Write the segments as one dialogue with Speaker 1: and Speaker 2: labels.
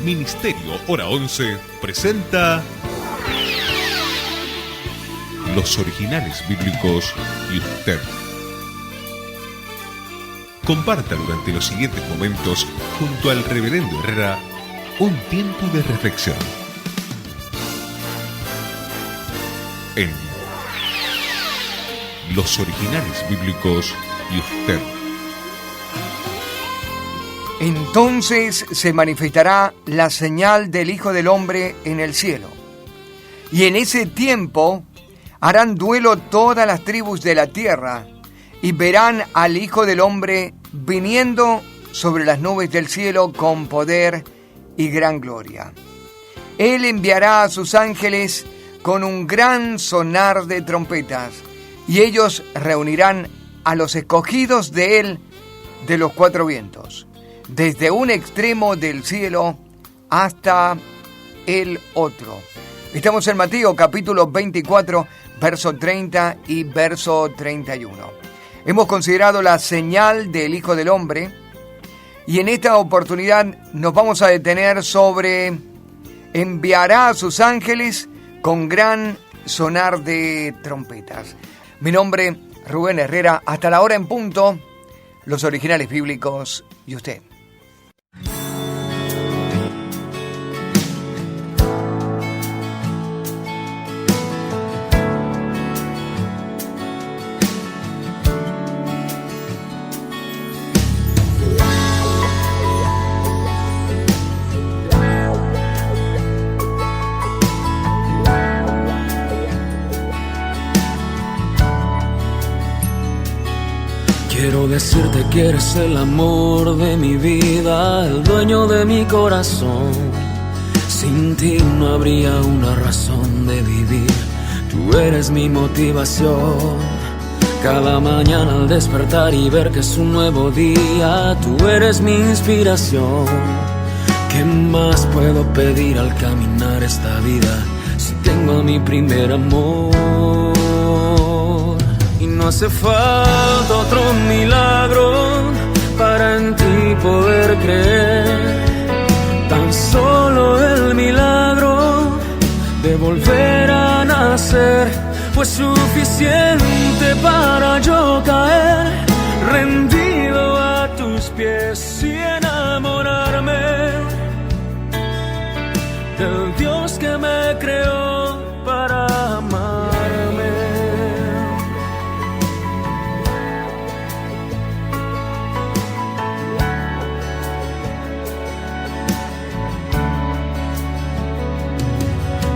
Speaker 1: Ministerio Hora 11 presenta Los Originales Bíblicos y usted. Comparta durante los siguientes momentos junto al Reverendo Herrera un tiempo de reflexión en Los Originales Bíblicos y usted.
Speaker 2: Entonces se manifestará la señal del Hijo del Hombre en el cielo. Y en ese tiempo harán duelo todas las tribus de la tierra, y verán al Hijo del Hombre viniendo sobre las nubes del cielo con poder y gran gloria. Él enviará a sus ángeles con un gran sonar de trompetas, y ellos reunirán a los escogidos de él de los cuatro vientos, desde un extremo del cielo hasta el otro. Estamos en Mateo capítulo 24, verso 30 y verso 31. Hemos considerado la señal del Hijo del Hombre y en esta oportunidad nos vamos a detener sobre enviará a sus ángeles con gran sonar de trompetas. Mi nombre, Rubén Herrera, hasta la hora en punto, Los Originales Bíblicos y usted.
Speaker 3: Quiero decirte que eres el amor de mi vida, el dueño de mi corazón. Sin ti no habría una razón de vivir. Tú eres mi motivación. Cada mañana al despertar y ver que es un nuevo día, tú eres mi inspiración. ¿Qué más puedo pedir al caminar esta vida si tengo a mi primer amor? No hace falta otro milagro para en ti poder creer. Tan solo el milagro de volver a nacer fue suficiente para yo caer rendido a tus pies y enamorarme del Dios que me creó para amarme.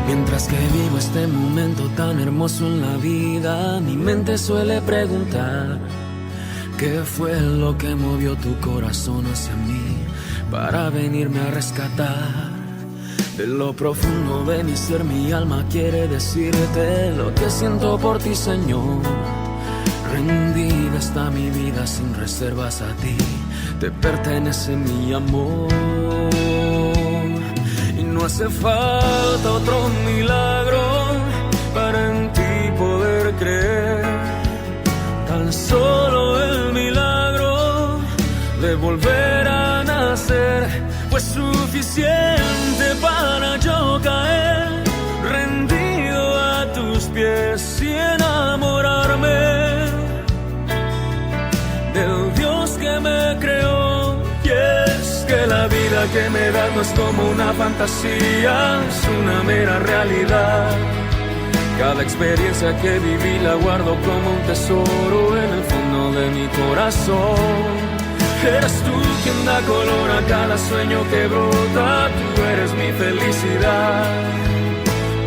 Speaker 3: Mientras que vivo este momento tan hermoso en la vida, mi mente suele preguntar ¿qué fue lo que movió tu corazón hacia mí para venirme a rescatar? De lo profundo de mi ser, mi alma quiere decirte lo que siento por ti, Señor. Rendida está mi vida sin reservas a ti, te pertenece mi amor. No hace falta otro milagro para en ti poder creer. Tan solo el milagro de volver a nacer fue suficiente para yo caer rendido a tus pies y enamorarme del Dios que me creó. Y es que la vida que me das no es como una fantasía, es una mera realidad. Cada experiencia que viví la guardo como un tesoro en el fondo de mi corazón. Eres tú quien da color a cada sueño que brota, tú eres mi felicidad.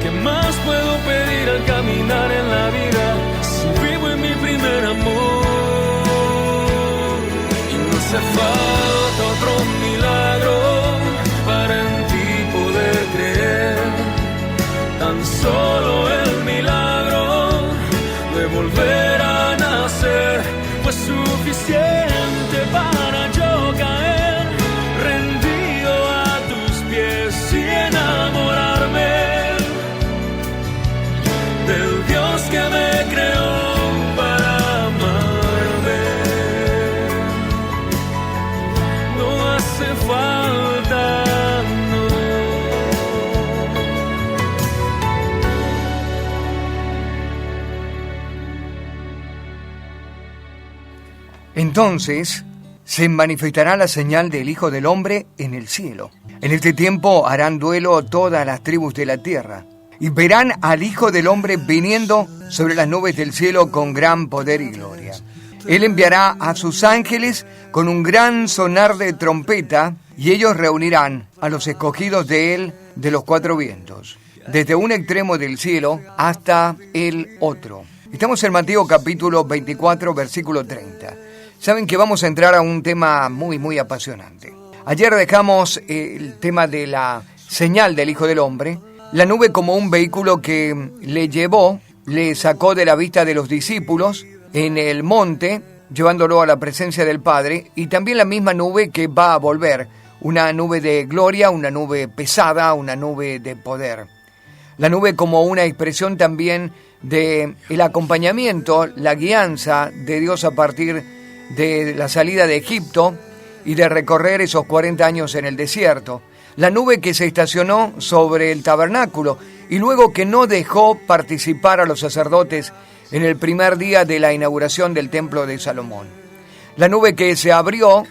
Speaker 3: ¿Qué más puedo pedir al caminar en la vida si vivo en mi primer amor? Y no hace falta otro milagro para en ti poder creer. Tan solo el milagro de volver a nacer fue suficiente para yo caer rendido a tus pies y enamorarme del Dios que me creó para amarme. No
Speaker 2: entonces se manifestará la señal del Hijo del Hombre en el cielo. En este tiempo harán duelo todas las tribus de la tierra, y verán al Hijo del Hombre viniendo sobre las nubes del cielo con gran poder y gloria. Él enviará a sus ángeles con un gran sonar de trompeta, y ellos reunirán a los escogidos de él de los cuatro vientos, desde un extremo del cielo hasta el otro. Estamos en Mateo capítulo 24, versículo 30. Saben que vamos a entrar a un tema muy apasionante. Ayer dejamos el tema de la señal del Hijo del Hombre, la nube como un vehículo que le sacó de la vista de los discípulos en el monte, llevándolo a la presencia del Padre, y también la misma nube que va a volver, una nube de gloria, una nube pesada, una nube de poder. La nube como una expresión también del acompañamiento, la guianza de Dios a partir de la salida de Egipto y de recorrer esos 40 años en el desierto. La nube que se estacionó sobre el tabernáculo y luego que no dejó participar a los sacerdotes en el primer día de la inauguración del templo de Salomón. La nube que se abrió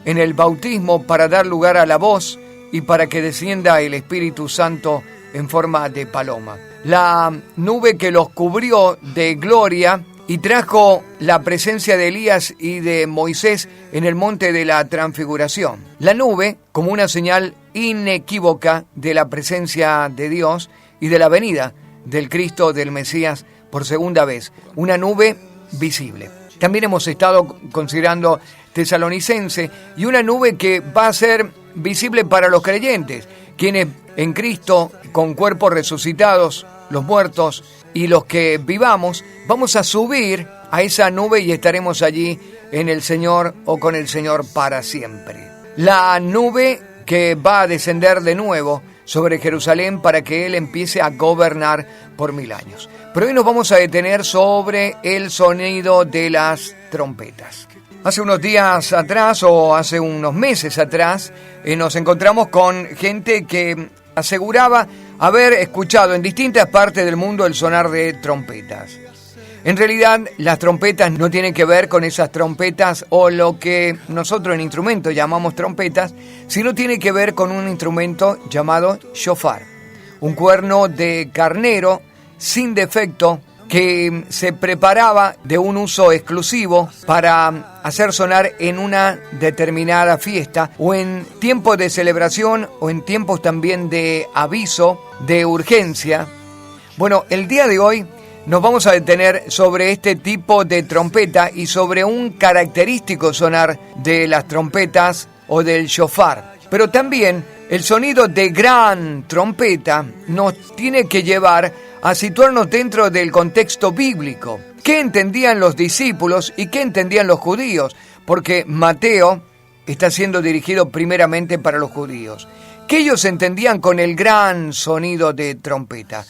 Speaker 2: en el bautismo para dar lugar a la voz y para que descienda el Espíritu Santo en forma de paloma. La nube que los cubrió de gloria y trajo la presencia de Elías y de Moisés en el monte de la transfiguración. La nube como una señal inequívoca de la presencia de Dios y de la venida del Cristo, del Mesías, por segunda vez. Una nube visible. También hemos estado considerando Tesalonicense y una nube que va a ser visible para los creyentes, quienes en Cristo, con cuerpos resucitados, los muertos y los que vivamos, vamos a subir a esa nube y estaremos allí en el Señor o con el Señor para siempre. La nube que va a descender de nuevo sobre Jerusalén para que Él empiece a gobernar por 1000 años. Pero hoy nos vamos a detener sobre el sonido de las trompetas. Hace unos días atrás o hace unos meses atrás nos encontramos con gente que aseguraba haber escuchado en distintas partes del mundo el sonar de trompetas. En realidad, las trompetas no tienen que ver con esas trompetas o lo que nosotros en instrumentos llamamos trompetas, sino tiene que ver con un instrumento llamado shofar, un cuerno de carnero sin defecto que se preparaba de un uso exclusivo para hacer sonar en una determinada fiesta o en tiempos de celebración o en tiempos también de aviso, de urgencia. Bueno, el día de hoy nos vamos a detener sobre este tipo de trompeta y sobre un característico sonar de las trompetas o del shofar. Pero también el sonido de gran trompeta nos tiene que llevar a situarnos dentro del contexto bíblico. ¿Qué entendían los discípulos y qué entendían los judíos? Porque Mateo está siendo dirigido primeramente para los judíos. ¿Qué ellos entendían con el gran sonido de trompeta?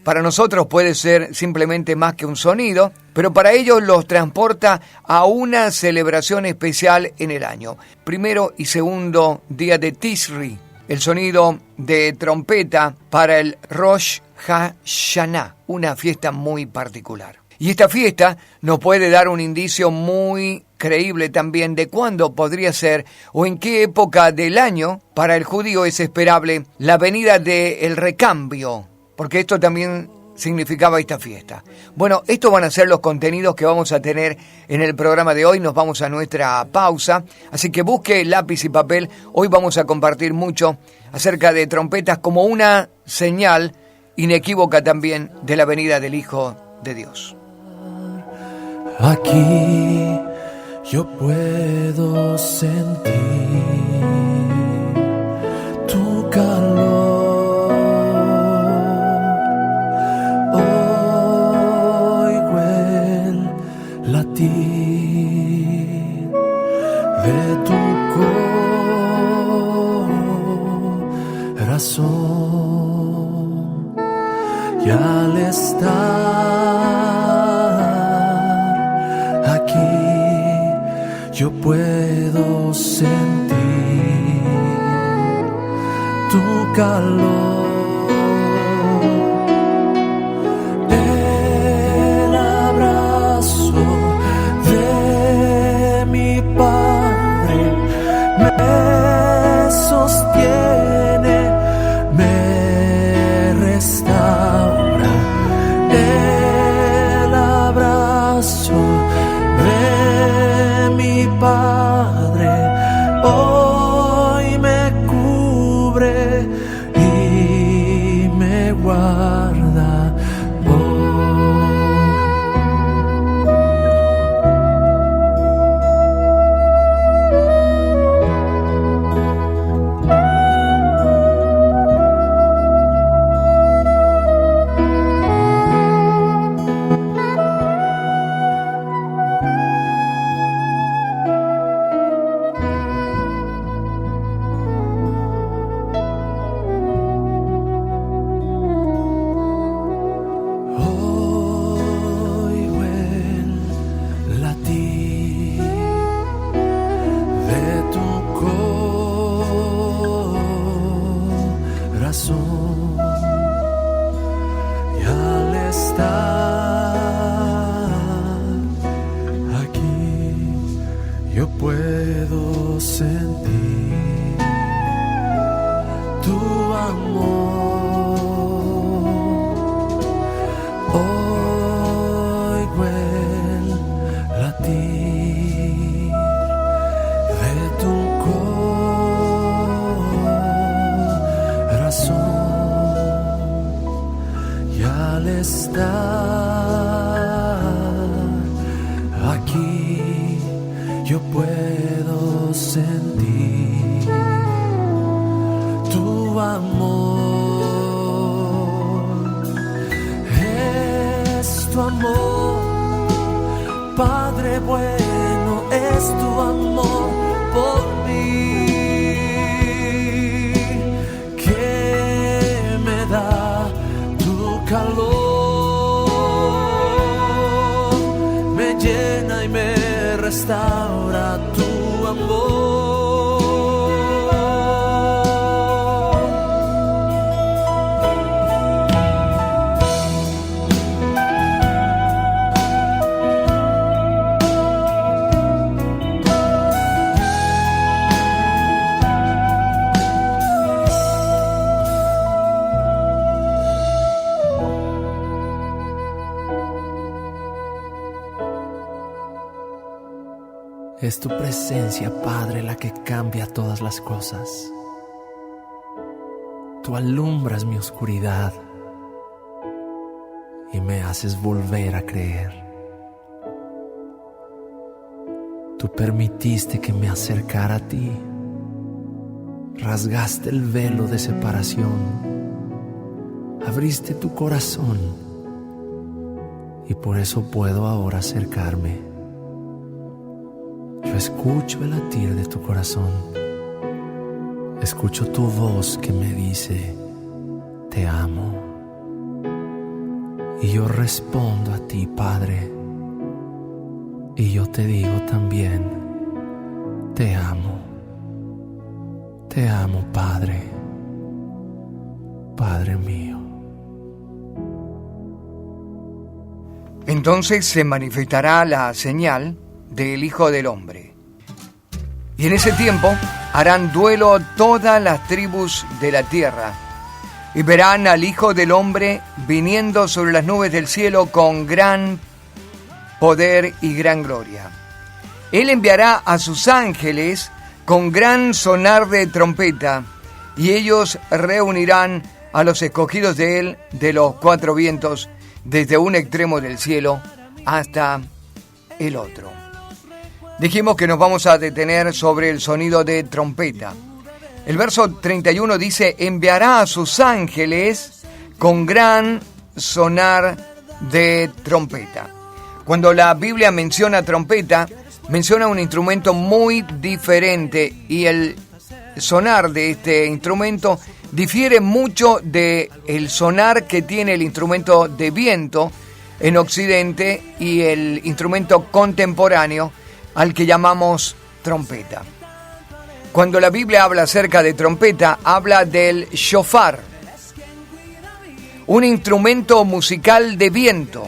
Speaker 2: Para nosotros puede ser simplemente más que un sonido, pero para ellos los transporta a una celebración especial en el año. Primero y segundo día de Tishri, el sonido de trompeta para el Rosh Hashanah, una fiesta muy particular. Y esta fiesta nos puede dar un indicio muy creíble también de cuándo podría ser o en qué época del año para el judío es esperable la venida del recambio, porque esto también significaba esta fiesta. Bueno, estos van a ser los contenidos que vamos a tener en el programa de hoy. Nos vamos a nuestra pausa, así que busque lápiz y papel. Hoy vamos a compartir mucho acerca de trompetas como una señal inequívoca también de la venida del Hijo de Dios.
Speaker 3: Aquí yo puedo sentir tu calor. De tu corazón, y al estar aquí yo puedo sentir tu calor. Mi sentir tu amor. Es tu amor, Padre bueno, es tu amor por mí, que me da tu calor, me llena y me restaura tu amor. Es tu presencia, Padre, la que cambia todas las cosas. Tú alumbras mi oscuridad y me haces volver a creer. Tú permitiste que me acercara a ti. Rasgaste el velo de separación. Abriste tu corazón y por eso puedo ahora acercarme. Yo escucho el latir de tu corazón. Escucho tu voz que me dice, te amo. Y yo respondo a ti, Padre. Y yo te digo también, te amo. Te amo, Padre. Padre mío.
Speaker 2: Entonces se manifestará la señal del Hijo del Hombre. Y en ese tiempo harán duelo todas las tribus de la tierra, y verán al Hijo del Hombre viniendo sobre las nubes del cielo con gran poder y gran gloria. Él enviará a sus ángeles con gran sonar de trompeta, y ellos reunirán a los escogidos de él de los cuatro vientos, desde un extremo del cielo hasta el otro. Dijimos que nos vamos a detener sobre el sonido de trompeta. El verso 31 dice, enviará a sus ángeles con gran sonar de trompeta. Cuando la Biblia menciona trompeta, menciona un instrumento muy diferente, y el sonar de este instrumento difiere mucho del sonar que tiene el instrumento de viento en Occidente y el instrumento contemporáneo al que llamamos trompeta. Cuando la Biblia habla acerca de trompeta, habla del shofar, un instrumento musical de viento.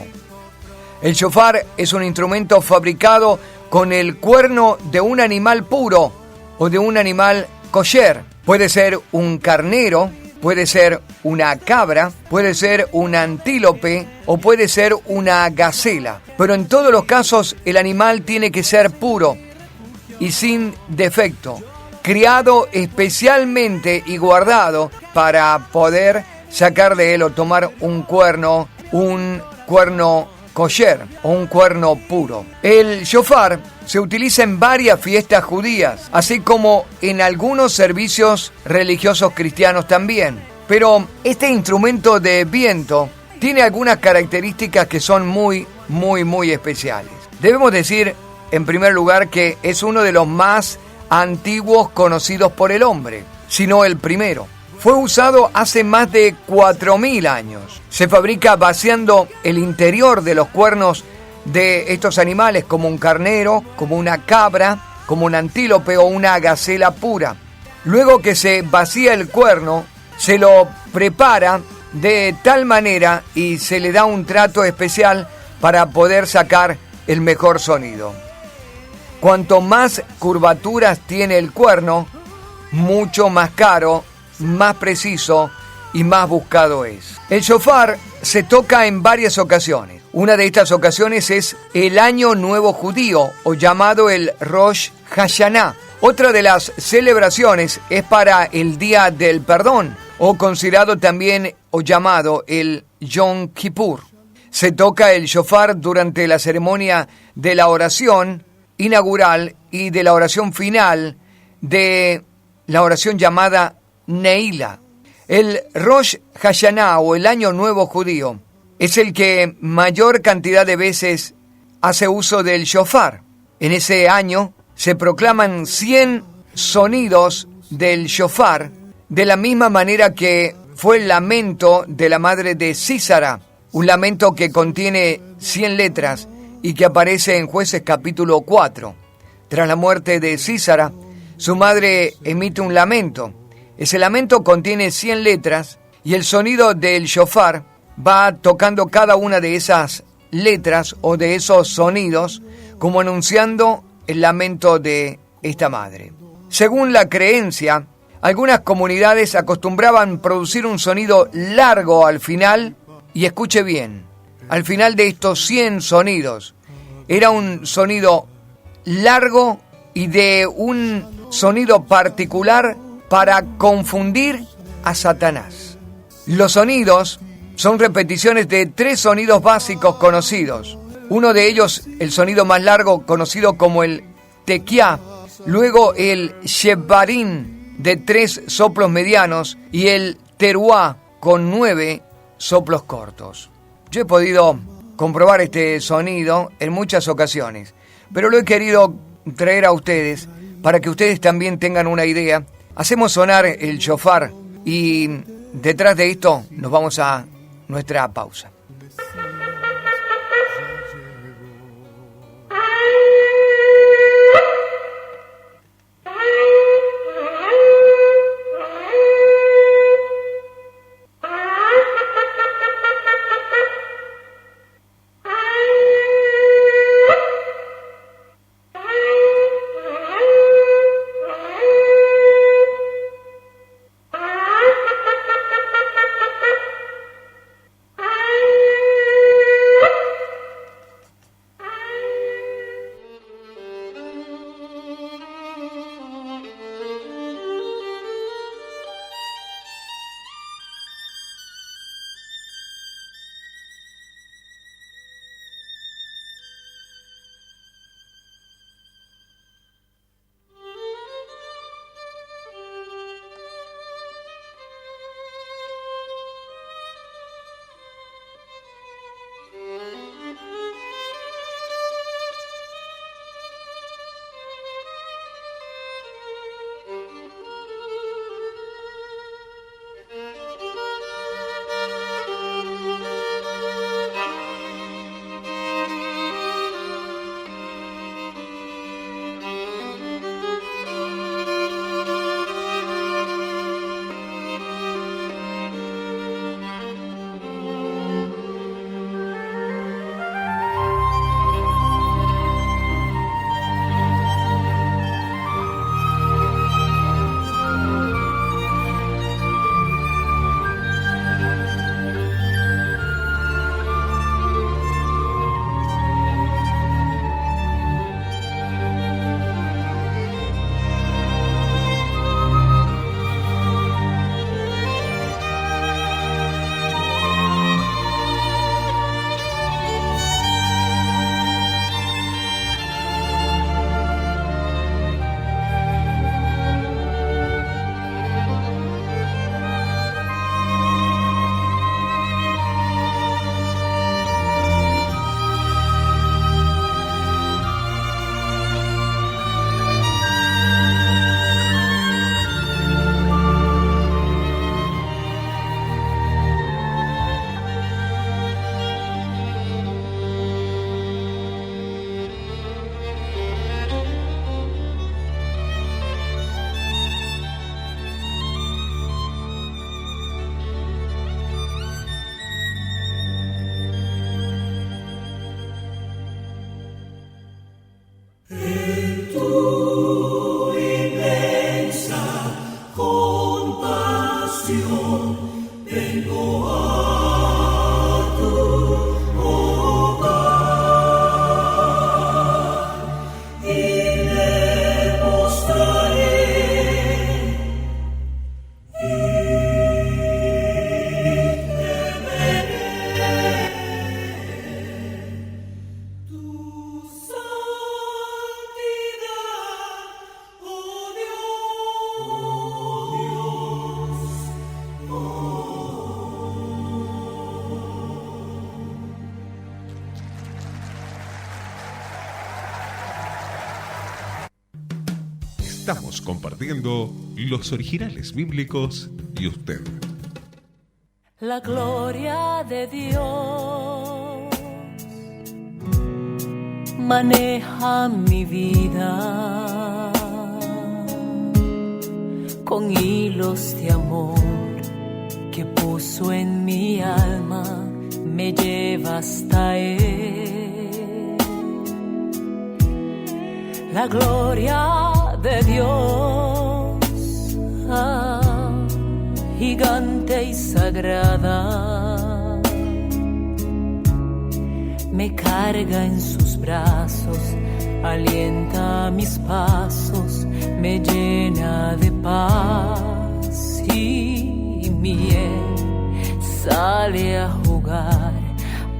Speaker 2: El shofar es un instrumento fabricado con el cuerno de un animal puro o de un animal kosher. Puede ser un carnero, puede ser una cabra, puede ser un antílope o puede ser una gacela. Pero en todos los casos el animal tiene que ser puro y sin defecto, criado especialmente y guardado para poder sacar de él o tomar un cuerno kosher o un cuerno puro. El shofar se utiliza en varias fiestas judías, así como en algunos servicios religiosos cristianos también. Pero este instrumento de viento tiene algunas características que son muy especiales. Debemos decir, en primer lugar, que es uno de los más antiguos conocidos por el hombre, si no el primero. Fue usado hace más de 4.000 años. Se fabrica vaciando el interior de los cuernos de estos animales, como un carnero, como una cabra, como un antílope o una gacela pura. Luego que se vacía el cuerno, se lo prepara de tal manera y se le da un trato especial para poder sacar el mejor sonido. Cuanto más curvaturas tiene el cuerno, mucho más caro, más preciso y más buscado es. El shofar se toca en varias ocasiones. Una de estas ocasiones es el Año Nuevo Judío, o llamado el Rosh Hashanah. Otra de las celebraciones es para el Día del Perdón, o considerado también o llamado el Yom Kippur. Se toca el shofar durante la ceremonia de la oración inaugural y de la oración final de la oración llamada Neila. El Rosh Hashanah, o el Año Nuevo Judío, es el que mayor cantidad de veces hace uso del shofar. En ese año se proclaman 100 sonidos del shofar, de la misma manera que fue el lamento de la madre de Sísara, un lamento que contiene 100 letras y que aparece en Jueces capítulo 4. Tras la muerte de Sísara, su madre emite un lamento. Ese lamento contiene 100 letras y el sonido del shofar va tocando cada una de esas letras o de esos sonidos, como anunciando el lamento de esta madre. Según la creencia, algunas comunidades acostumbraban producir un sonido largo al final, y escuche bien, al final de estos 100 sonidos, era un sonido largo y de un sonido particular para confundir a Satanás. Los sonidos son repeticiones de 3 sonidos básicos conocidos. Uno de ellos, el sonido más largo, conocido como el tequiá, luego el shebarín de 3 soplos medianos y el teruá con 9 soplos cortos. Yo he podido comprobar este sonido en muchas ocasiones, pero lo he querido traer a ustedes para que ustedes también tengan una idea. Hacemos sonar el shofar y detrás de esto nos vamos a nuestra pausa.
Speaker 1: Estamos compartiendo los originales bíblicos y usted.
Speaker 4: La gloria de Dios maneja mi vida con hilos de amor que puso en mi alma, me lleva hasta Él. La gloria de Dios, gigante y sagrada, me carga en sus brazos, alienta mis pasos, me llena de paz y miel, sale a jugar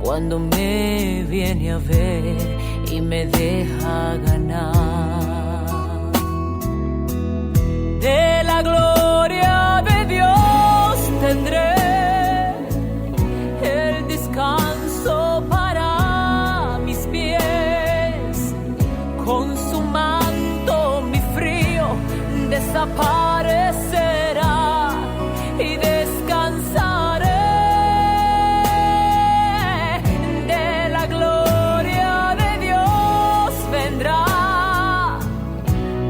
Speaker 4: cuando me viene a ver y me deja ganar. De la gloria de Dios tendré el descanso para mis pies, con su manto mi frío desaparecerá y descansaré. De la gloria de Dios vendrá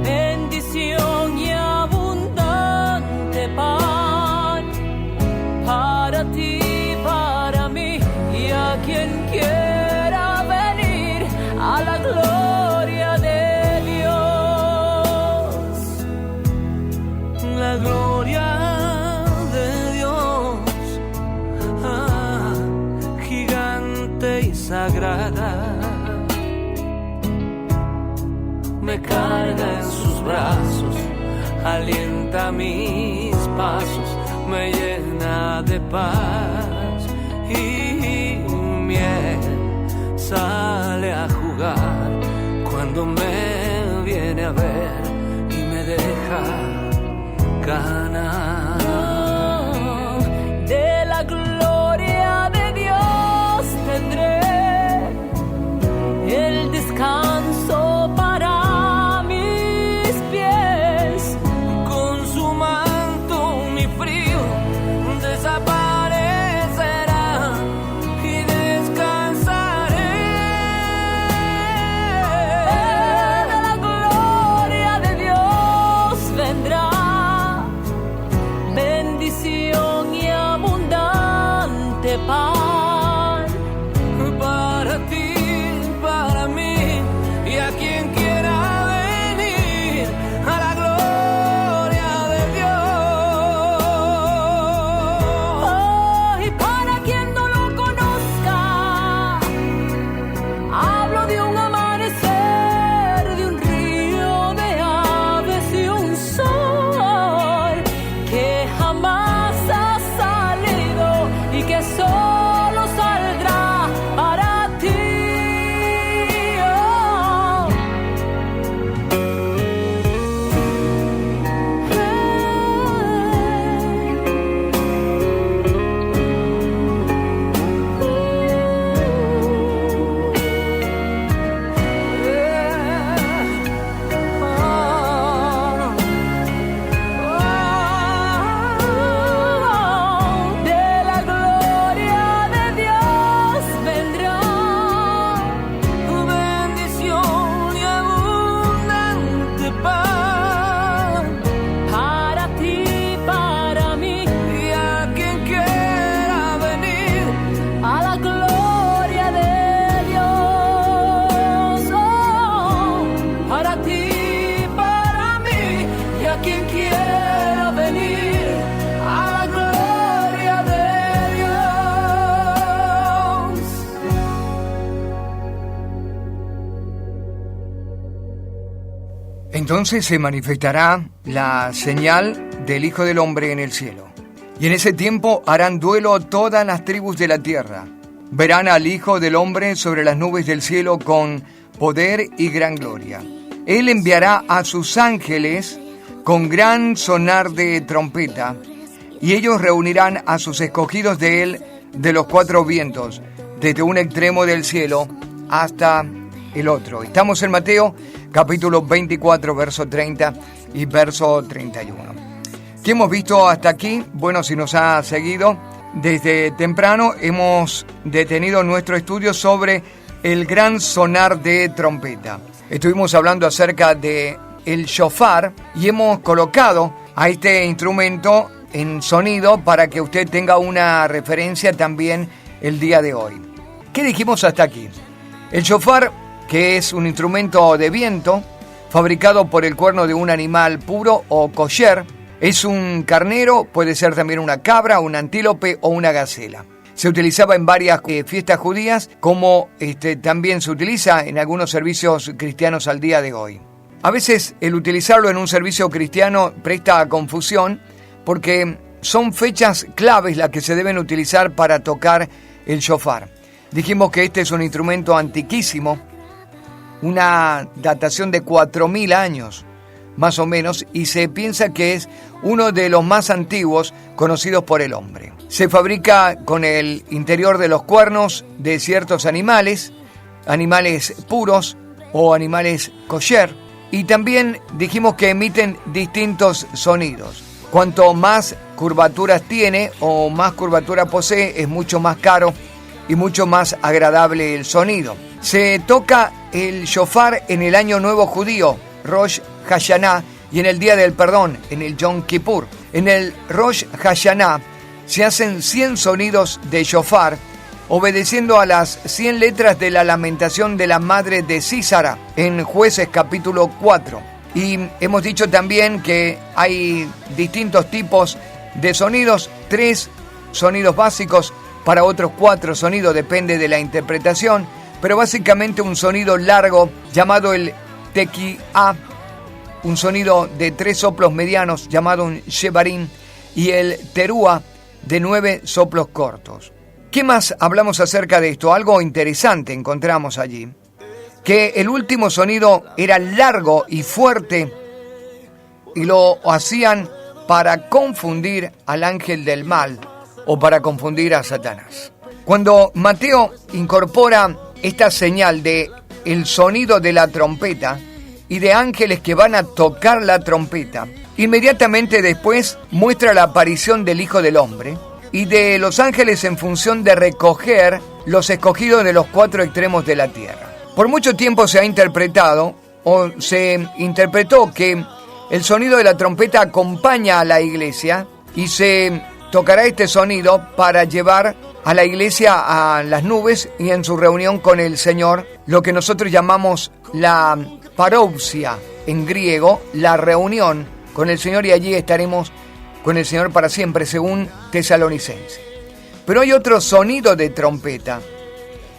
Speaker 4: bendición y abundante pan para ti, para mí y a quien quiera venir a la gloria de Dios. La gloria de Dios, gigante y sagrada, me carga en sus brazos, alienta mis pasos, me llena de paz y miel, sale a jugar cuando me viene a ver y me deja ganar. De la gloria de Dios tendré el descanso para mis pies, con su manto mi frío desaparecerá y descansaré. De la gloria de Dios vendrá bendición y abundante pan para ti, para mí y a quien quiera venir a la gloria de Dios. Y para quien no lo conozca, hablo de un amanecer, de un río de aves y un sol que jamás ha salido y que solo saldrá para ti. De la gloria de Dios vendrá bendición y abundante pan para ti, para mí y a quien quiera venir a la gloria de Dios. Para ti, para mí y a quien quiera venir a la gloria de Dios.
Speaker 2: Entonces se manifestará la señal del Hijo del Hombre en el cielo. Y en ese tiempo harán duelo todas las tribus de la tierra. Verán al Hijo del Hombre sobre las nubes del cielo con poder y gran gloria. Él enviará a sus ángeles con gran sonar de trompeta, y ellos reunirán a sus escogidos de él de los cuatro vientos, desde un extremo del cielo hasta el otro. Estamos en Mateo, capítulo 24, verso 30. y verso 31. ¿Qué hemos visto hasta aquí? Bueno, si nos ha seguido desde temprano, hemos detenido nuestro estudio sobre el gran sonar de trompeta. Estuvimos hablando acerca de el shofar y hemos colocado a este instrumento en sonido para que usted tenga una referencia también el día de hoy. ¿Qué dijimos hasta aquí? El shofar, que es un instrumento de viento fabricado por el cuerno de un animal puro o kosher, es un carnero, puede ser también una cabra, un antílope o una gacela. Se utilizaba en varias fiestas judías, como también se utiliza en algunos servicios cristianos al día de hoy. A veces el utilizarlo en un servicio cristiano presta a confusión porque son fechas claves las que se deben utilizar para tocar el shofar. Dijimos que este es un instrumento antiquísimo, una datación de 4.000 años más o menos, y se piensa que es uno de los más antiguos conocidos por el hombre. Se fabrica con el interior de los cuernos de ciertos animales puros o animales kosher, y también dijimos que emiten distintos sonidos. Cuanto más curvaturas tiene o más curvatura posee, es mucho más caro y mucho más agradable el sonido. Se toca el shofar en el Año Nuevo Judío, Rosh Hashanah, y en el Día del Perdón, en el Yom Kippur. En el Rosh Hashanah se hacen 100 sonidos de shofar, obedeciendo a las 100 letras de la lamentación de la madre de Sísara, en Jueces capítulo 4. Y hemos dicho también que hay distintos tipos de sonidos, 3 sonidos básicos, para otros 4 sonidos, depende de la interpretación, pero básicamente un sonido largo llamado el tequiá, un sonido de 3 soplos medianos llamado un shebarim, y el terúa de 9 soplos cortos. ¿Qué más hablamos acerca de esto? Algo interesante encontramos allí, que el último sonido era largo y fuerte y lo hacían para confundir al ángel del mal o para confundir a Satanás. Cuando Mateo incorpora esta señal de el sonido de la trompeta y de ángeles que van a tocar la trompeta, inmediatamente después muestra la aparición del Hijo del Hombre y de los ángeles en función de recoger los escogidos de los 4 extremos de la tierra. Por mucho tiempo se ha interpretado o se interpretó que el sonido de la trompeta acompaña a la iglesia y se tocará este sonido para llevar a la iglesia a las nubes y en su reunión con el Señor, lo que nosotros llamamos la parousia en griego, la reunión con el Señor, y allí estaremos con el Señor para siempre, según Tesalonicenses. Pero hay otro sonido de trompeta,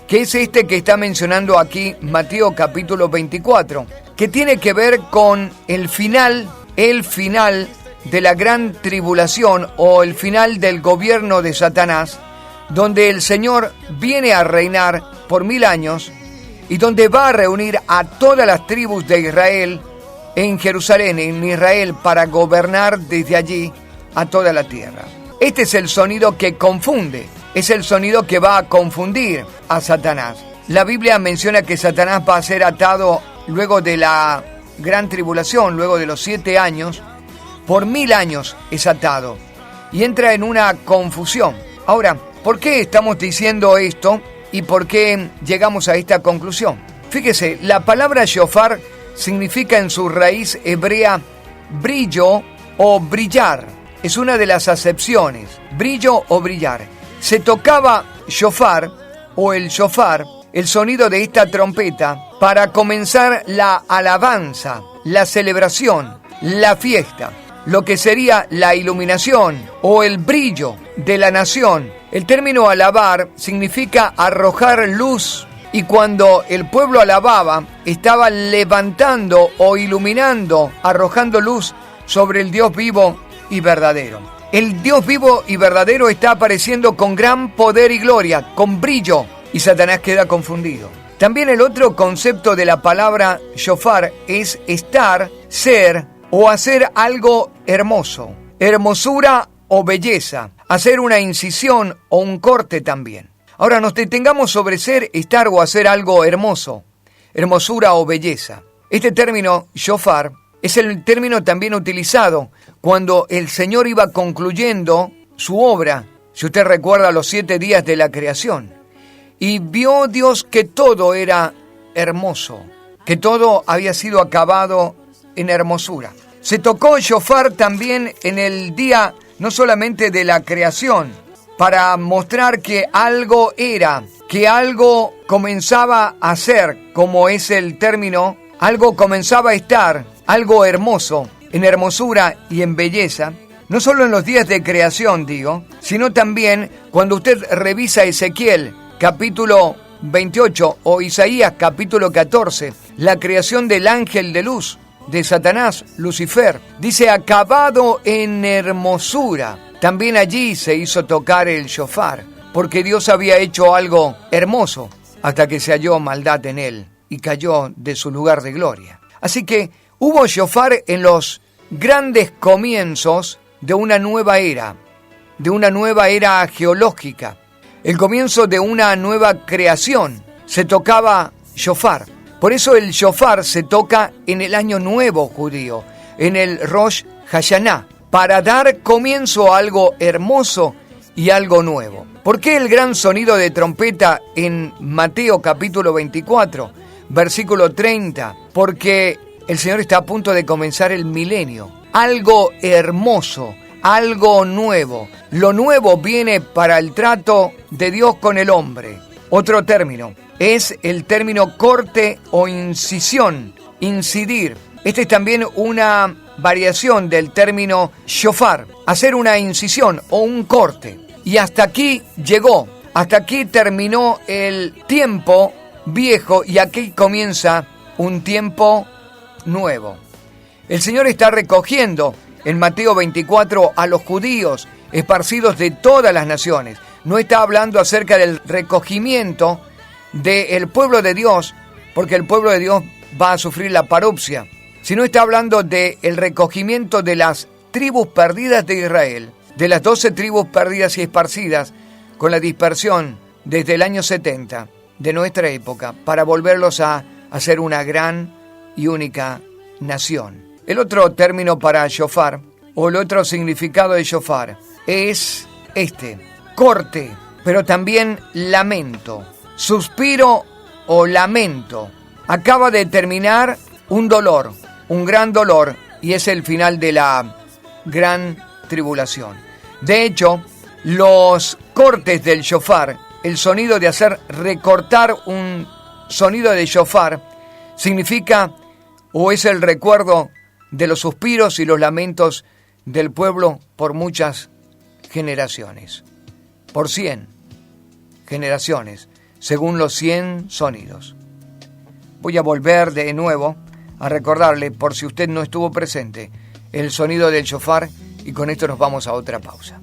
Speaker 2: que es este que está mencionando aquí Mateo capítulo 24, que tiene que ver con el final de la gran tribulación o el final del gobierno de Satanás, donde el Señor viene a reinar por 1000 años y donde va a reunir a todas las tribus de Israel en Jerusalén, en Israel, para gobernar desde allí a toda la tierra. Este es el sonido que confunde, es el sonido que va a confundir a Satanás. La Biblia menciona que Satanás va a ser atado luego de la gran tribulación, luego de los 7 años, por 1000 años es atado y entra en una confusión. Ahora, ¿por qué estamos diciendo esto y por qué llegamos a esta conclusión? Fíjese, la palabra shofar significa en su raíz hebrea brillo o brillar. Es una de las acepciones, brillo o brillar. Se tocaba shofar o el shofar, el sonido de esta trompeta, para comenzar la alabanza, la celebración, la fiesta, lo que sería la iluminación o el brillo de la nación. El término alabar significa arrojar luz, y cuando el pueblo alababa, estaba levantando o iluminando, arrojando luz sobre el Dios vivo y verdadero. El Dios vivo y verdadero está apareciendo con gran poder y gloria, con brillo, y Satanás queda confundido. También el otro concepto de la palabra shofar es estar, ser o hacer algo hermoso, hermosura o belleza, hacer una incisión o un corte también. Ahora nos detengamos sobre ser, estar o hacer algo hermoso, hermosura o belleza. Este término shofar Es el término también utilizado cuando el Señor iba concluyendo su obra, si usted recuerda los 7 días de la creación. Y vio Dios que todo era hermoso, que todo había sido acabado en hermosura. Se tocó el shofar también en el día no solamente de la creación, para mostrar que algo era, que algo comenzaba a ser, como es el término, algo comenzaba a estar, algo hermoso, en hermosura y en belleza, no solo en los días de creación, digo, sino también cuando usted revisa Ezequiel, capítulo 28, o Isaías, capítulo 14, la creación del ángel de luz, de Satanás, Lucifer, dice acabado en hermosura. También allí se hizo tocar el shofar, porque Dios había hecho algo hermoso, hasta que se halló maldad en él y cayó de su lugar de gloria. Así que hubo shofar en los grandes comienzos de una nueva era geológica, el comienzo de una nueva creación. Se tocaba shofar. Por eso el shofar se toca en el año nuevo judío, en el Rosh Hashanah, para dar comienzo a algo hermoso y algo nuevo. ¿Por qué el gran sonido de trompeta en Mateo capítulo 24, versículo 30? Porque el Señor está a punto de comenzar el milenio. Algo hermoso, algo nuevo. Lo nuevo viene para el trato de Dios con el hombre. Otro término es el término corte o incisión, incidir. Este es también una variación del término shofar, hacer una incisión o un corte. Y hasta aquí llegó, hasta aquí terminó el tiempo viejo y aquí comienza un tiempo nuevo. El Señor está recogiendo en Mateo 24 a los judíos esparcidos de todas las naciones. No está hablando acerca del recogimiento del pueblo de Dios, porque el pueblo de Dios va a sufrir la parupsia, sino está hablando del recogimiento de las tribus perdidas de Israel, de las 12 tribus perdidas y esparcidas con la dispersión desde el año 70 de nuestra época, para volverlos a hacer una gran y única nación. El otro término para shofar, o el otro significado de shofar, es corte, pero también lamento, suspiro o lamento. Acaba de terminar un dolor, un gran dolor, y es el final de la gran tribulación. De hecho, los cortes del shofar, el sonido de hacer recortar un sonido de shofar, significa o es el recuerdo de los suspiros y los lamentos del pueblo por muchas generaciones, por 100 generaciones, según los 100 sonidos. Voy a volver de nuevo a recordarle, por si usted no estuvo presente, el sonido del shofar, y con esto nos vamos a otra pausa.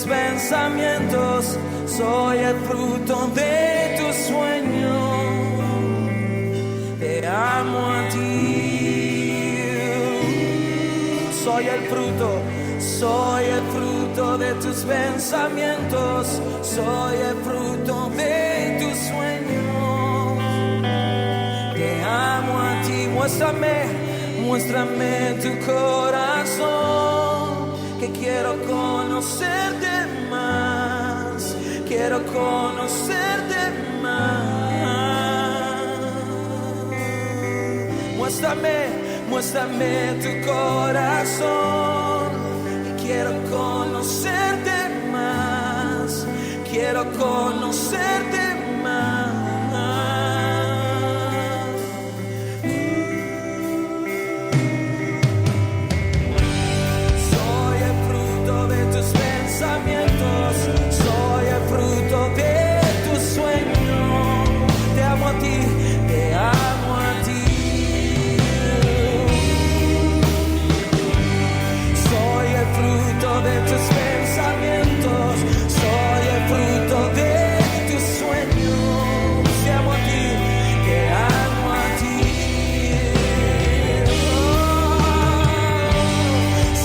Speaker 3: Pensamientos, soy el fruto de tus sueños, te amo a ti, soy el fruto Soy el fruto de tus pensamientos, soy el fruto de tus sueños. Te amo a ti, muéstrame tu corazón, que quiero conocerte más, quiero conocerte más. Muéstrame tu corazón, que quiero conocerte más, quiero conocerte más. Soy el fruto de tus pensamientos, soy el fruto de tus sueños. Te amo a ti, te amo a ti. Soy el fruto de tus pensamientos, soy el fruto de tus sueños. Te amo a ti, te amo a ti.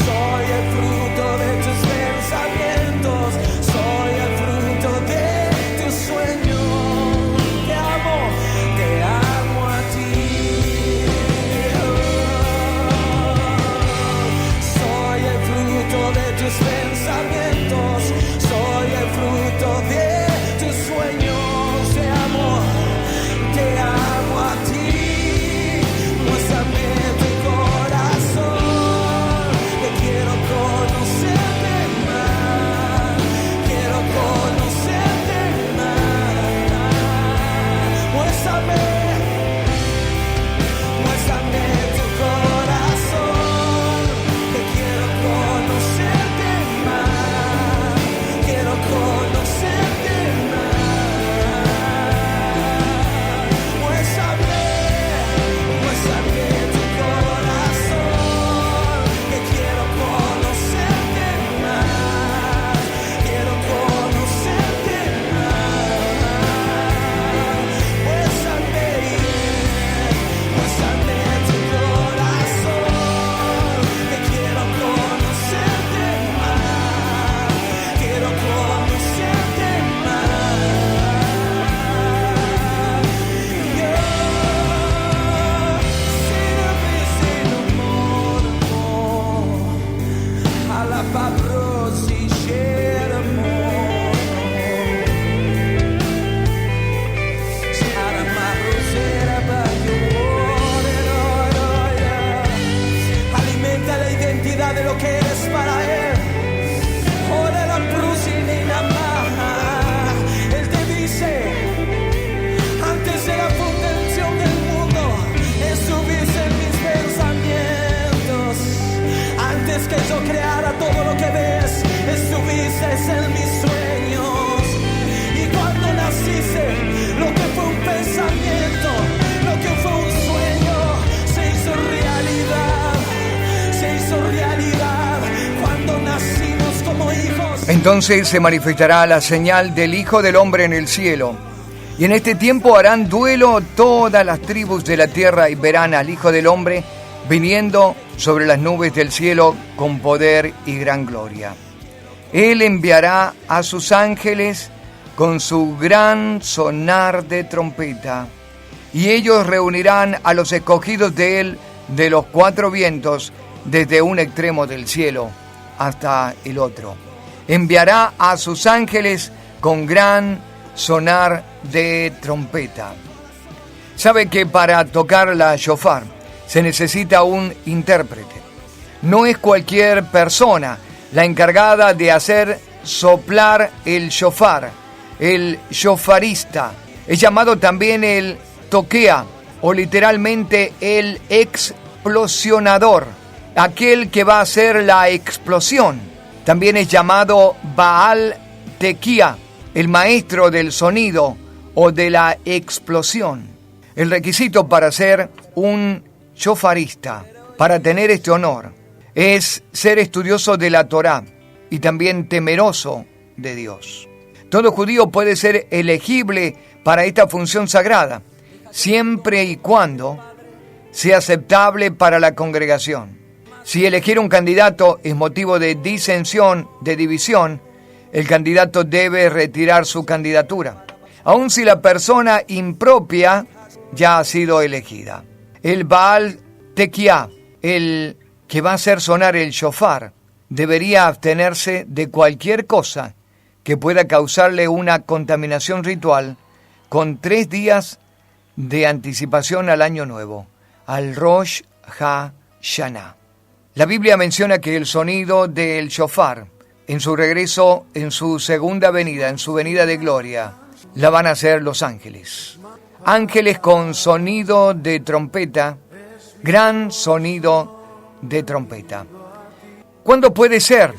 Speaker 3: Soy el fruto de tus pensamientos, soy el fruto de tus sueños. Te amo a ti. Soy el fruto de tus pensamientos, soy el fruto de tus sueños. Te amo a ti. Muéstrame tu corazón, que quiero conocerte más, quiero conocerte más. Muéstrame tu corazón, que quiero conocerte más, quiero conocerte más. Muéstrame tu corazón, que quiero conocerte más, quiero conocerte más. Muéstrame tu corazón, que quiero conocerte más, quiero conocerte más. Yo sin amor, alla paprosi scermo, alla marrosera alimenta la identidad de lo que eres para él. Ora la prusinina más. Él te dice, antes de la fundación del mundo, estuviste en mis pensamientos. Antes que yo creara todo lo que ves, estuviste en mis sueños. Y cuando naciste, lo que fue un pensamiento, lo que fue un sueño, se hizo realidad. Se hizo realidad cuando nacimos como hijos.
Speaker 2: Entonces se manifestará la señal del Hijo del Hombre en el cielo. Y en este tiempo harán duelo todas las tribus de la tierra y verán al Hijo del Hombre viniendo sobre las nubes del cielo con poder y gran gloria. Él enviará a sus ángeles con su gran sonar de trompeta, y ellos reunirán a los escogidos de él de los cuatro vientos, desde un extremo del cielo hasta el otro. Enviará a sus ángeles con gran sonar de trompeta. Sabe que para tocar la shofar se necesita un intérprete. No es cualquier persona la encargada de hacer soplar el shofar. El shofarista es llamado también el toquea, o literalmente el explosionador, aquel que va a hacer la explosión. También es llamado Baal Tequía, el maestro del sonido o de la explosión. El requisito para ser un shofarista, para tener este honor, es ser estudioso de la Torá y también temeroso de Dios. Todo judío puede ser elegible para esta función sagrada, siempre y cuando sea aceptable para la congregación. Si elegir un candidato es motivo de disensión, de división, el candidato debe retirar su candidatura, aun si la persona impropia ya ha sido elegida. El Baal Tequiá, el que va a hacer sonar el shofar, debería abstenerse de cualquier cosa que pueda causarle una contaminación ritual con 3 días de anticipación al año nuevo, al Rosh Hashanah. La Biblia menciona que el sonido del shofar, en su regreso, en su segunda venida, en su venida de gloria, la van a hacer los ángeles. Ángeles con sonido de trompeta, gran sonido de trompeta. ¿Cuándo puede ser?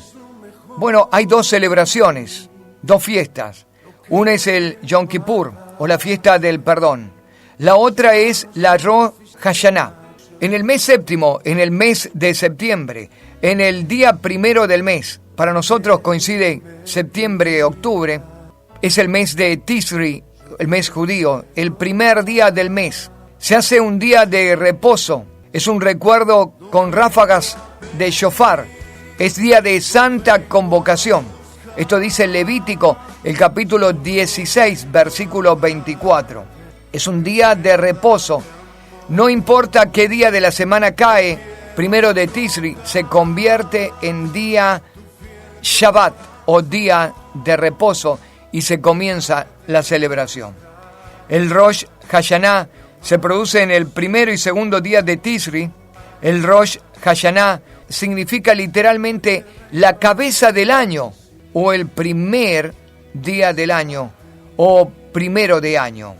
Speaker 2: Bueno, hay 2 celebraciones, 2 fiestas. Una es el Yom Kippur, o la fiesta del perdón. La otra es la Rosh Hashanah. En el mes séptimo, en el mes de septiembre, en el día primero del mes, para nosotros coincide septiembre-octubre, es el mes de Tisri, el mes judío, el primer día del mes. Se hace un día de reposo, es un recuerdo con ráfagas de shofar, es día de santa convocación. Esto dice Levítico, el capítulo 16, versículo 24. Es un día de reposo. No importa qué día de la semana cae, primero de Tisri se convierte en día Shabbat o día de reposo y se comienza la celebración. El Rosh Hashanah se produce en el primero y segundo día de Tisri. El Rosh Hashanah significa literalmente la cabeza del año o el primer día del año o primero de año.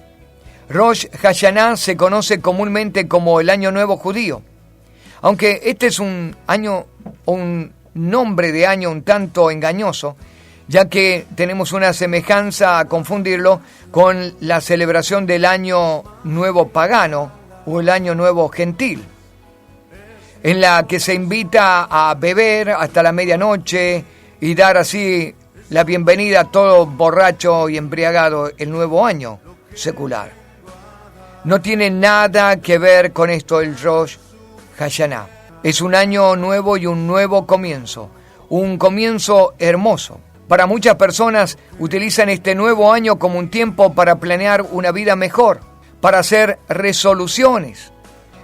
Speaker 2: Rosh Hashanah se conoce comúnmente como el Año Nuevo Judío, aunque este es un nombre de año un tanto engañoso, ya que tenemos una semejanza a confundirlo con la celebración del Año Nuevo Pagano o el Año Nuevo Gentil, en la que se invita a beber hasta la medianoche y dar así la bienvenida a todo borracho y embriagado el nuevo año secular. No tiene nada que ver con esto el Rosh Hashanah. Es un año nuevo y un nuevo comienzo, un comienzo hermoso. Para muchas personas utilizan este nuevo año como un tiempo para planear una vida mejor, para hacer resoluciones.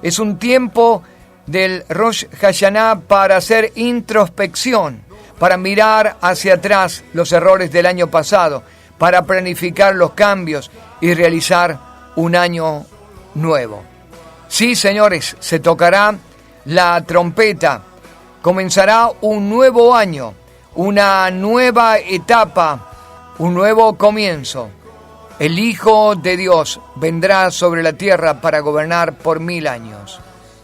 Speaker 2: Es un tiempo del Rosh Hashanah para hacer introspección, para mirar hacia atrás los errores del año pasado, para planificar los cambios y realizar un año nuevo. Sí, señores, se tocará la trompeta. Comenzará un nuevo año, una nueva etapa, un nuevo comienzo. El Hijo de Dios vendrá sobre la tierra para gobernar por 1000 años.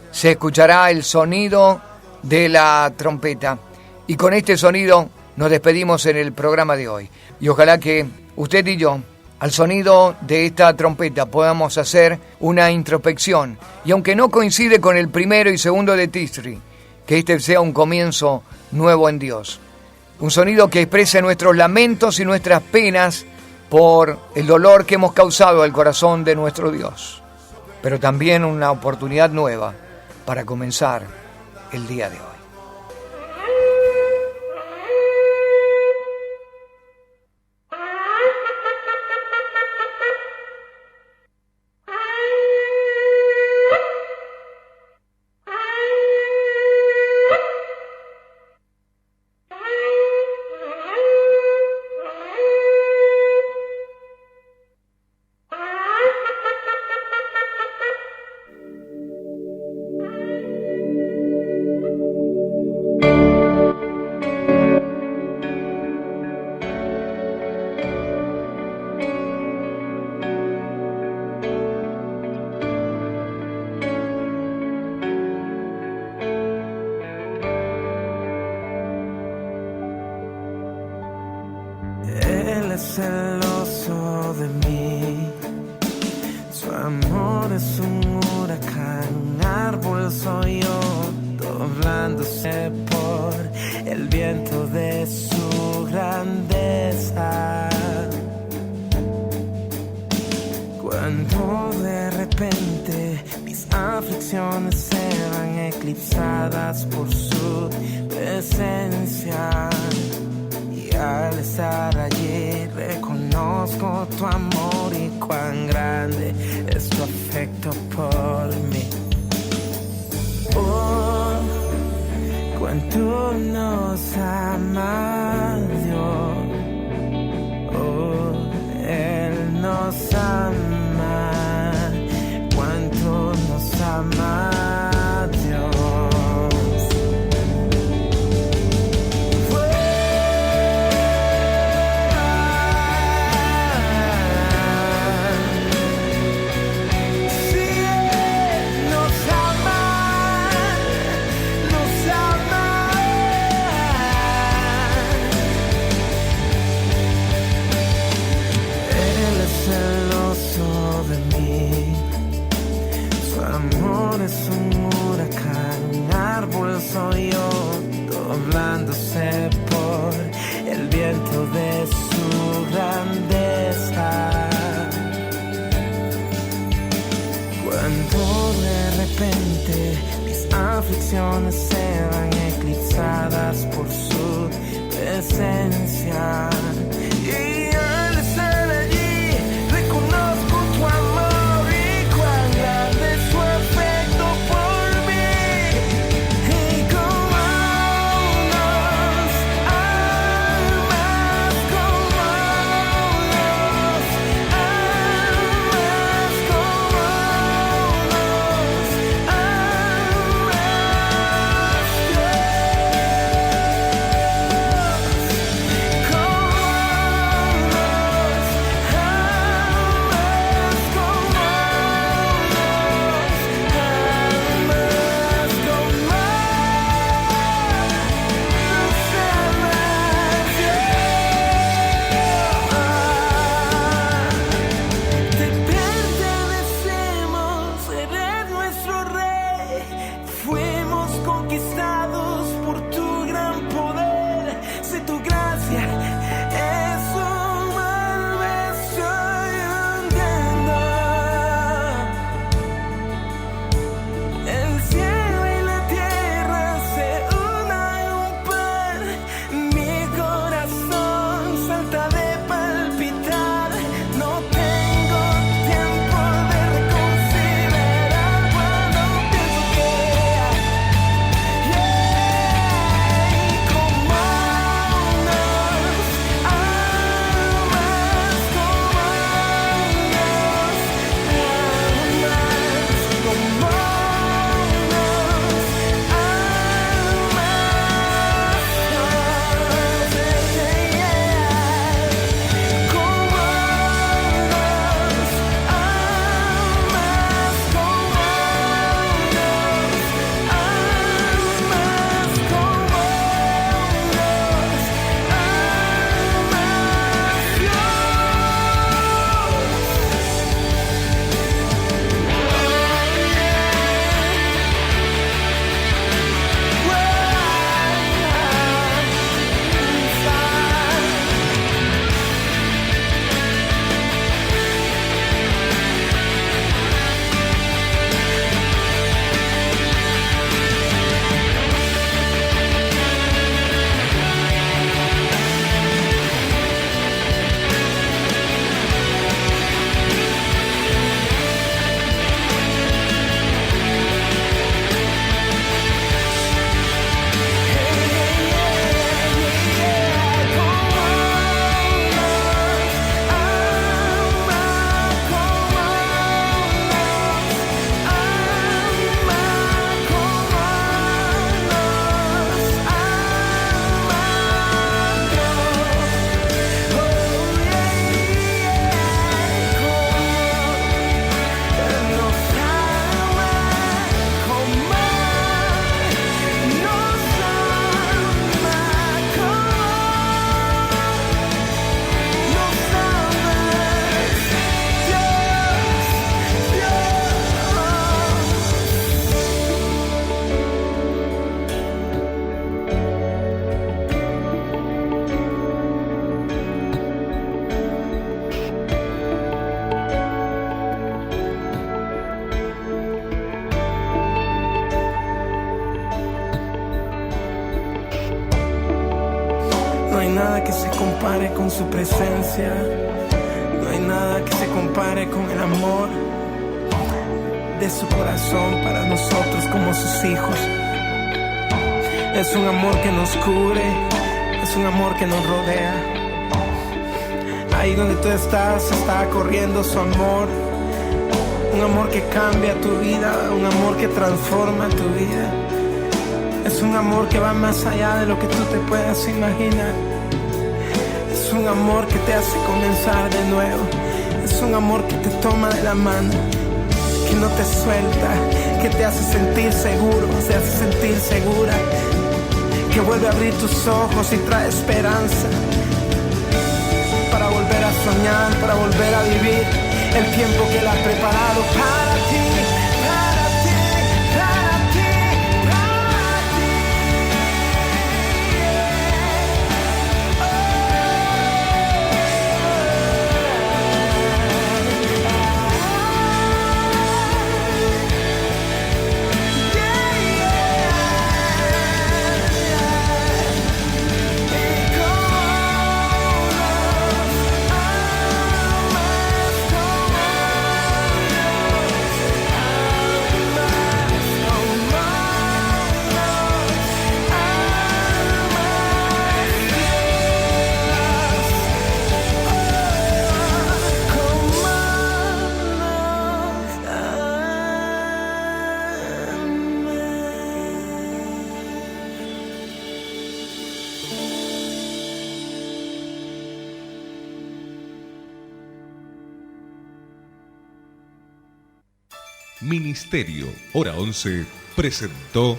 Speaker 2: Se escuchará el sonido de la trompeta. Y con este sonido nos despedimos en el programa de hoy. Y ojalá que usted y yo, al sonido de esta trompeta, podamos hacer una introspección. Y aunque no coincide con el primero y segundo de Tisri, que este sea un comienzo nuevo en Dios. Un sonido que exprese nuestros lamentos y nuestras penas por el dolor que hemos causado al corazón de nuestro Dios. Pero también una oportunidad nueva para comenzar el día de hoy.
Speaker 5: Es celoso de mí, su amor es un huracán, árbol soy yo, doblándose por el viento de su grandeza. Cuando de repente mis aflicciones se van eclipsadas por su presencia. Y al estar allí reconozco tu amor y cuán grande es tu afecto por mí. Oh, cuánto nos ama Dios. Oh, Él nos ama. Cuánto nos ama Dios. Es un huracán, árbol soy yo, doblándose por el viento de su grandeza. Cuando de repente mis aflicciones se van eclipsadas por su presencia, y al estar allí reconozco tu amor y cuán grande es tu afecto por mí. Y cómo nos amas, cómo nos amas, cómo nos amas, Dios. Cómo nada que se compare con su presencia. No hay nada que se compare con el amor de su corazón para nosotros como sus hijos. Es un amor que nos cubre, es un amor que nos rodea. Ahí donde tú estás está corriendo su amor. Un amor que cambia tu vida, un amor que transforma tu vida. Es un amor que va más allá de lo que tú te puedas imaginar. Es un amor que te hace comenzar de nuevo. Es un amor que te toma de la mano, que no te suelta, que te hace sentir seguro, te hace sentir segura, que vuelve a abrir tus ojos y trae esperanza para volver a soñar, para volver a vivir el tiempo que Él ha preparado para ti, para ti, para ti, para ti.
Speaker 1: Ministerio Hora 11 presentó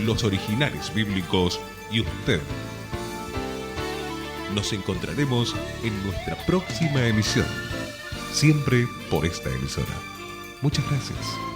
Speaker 1: Los Originales Bíblicos y usted. Nos encontraremos en nuestra próxima emisión, siempre por esta emisora. Muchas gracias.